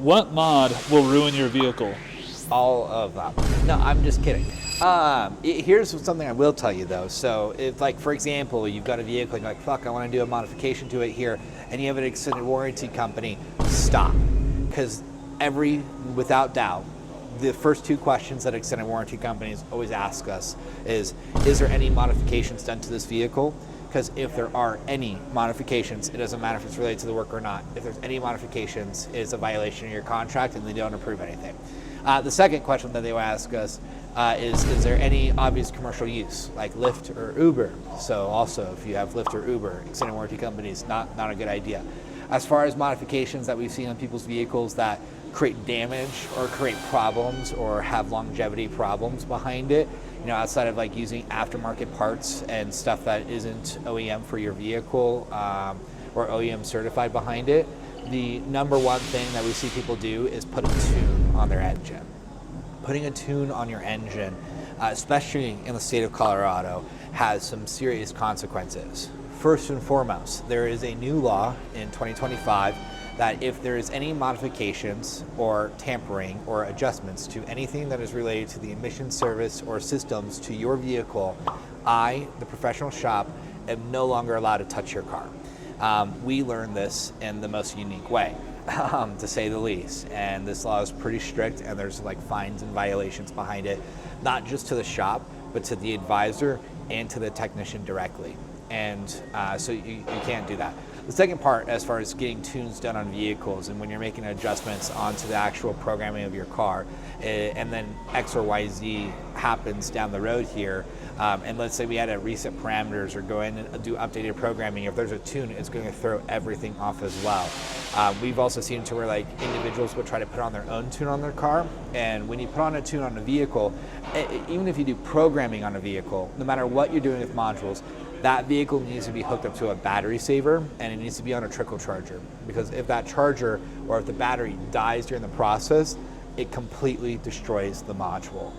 What mod will ruin your vehicle? All of them. No, I'm just kidding. Here's something I will tell you though. So if, like, for example, you've got a vehicle and you're like, fuck, I want to do a modification to it here, and you have an extended warranty company, stop. Because without doubt, the first two questions that extended warranty companies always ask us is there any modifications done to this vehicle? Because if there are any modifications, it doesn't matter if it's related to the work or not. If there's any modifications, it's a violation of your contract and they don't approve anything. The second question that they will ask us is there any obvious commercial use, like Lyft or Uber? So also, if you have Lyft or Uber, extended warranty companies, not a good idea. As far as modifications that we've seen on people's vehicles that create damage or create problems or have longevity problems behind it, outside of like using aftermarket parts and stuff that isn't OEM for your vehicle or OEM certified behind it, the number one thing that we see people do is put a tune on their engine. Putting a tune on your engine, especially in the state of Colorado, has some serious consequences. First and foremost, there is a new law in 2025 that if there is any modifications or tampering or adjustments to anything that is related to the emission service or systems to your vehicle, I, the professional shop, am no longer allowed to touch your car. We learned this in the most unique way, to say the least. And this law is pretty strict, and there's like fines and violations behind it, not just to the shop, but to the advisor and to the technician directly. And so you can't do that. The second part, as far as getting tunes done on vehicles and when you're making adjustments onto the actual programming of your car, and then X or Y, Z happens down the road here, and let's say we had a reset parameters or go in and do updated programming, if there's a tune, it's going to throw everything off as well. We've also seen to where like individuals would try to put on their own tune on their car, and when you put on a tune on a vehicle, even if you do programming on a vehicle, no matter what you're doing with modules, that vehicle needs to be hooked up to a battery saver, and it needs to be on a trickle charger, because if that charger or if the battery dies during the process, it completely destroys the module.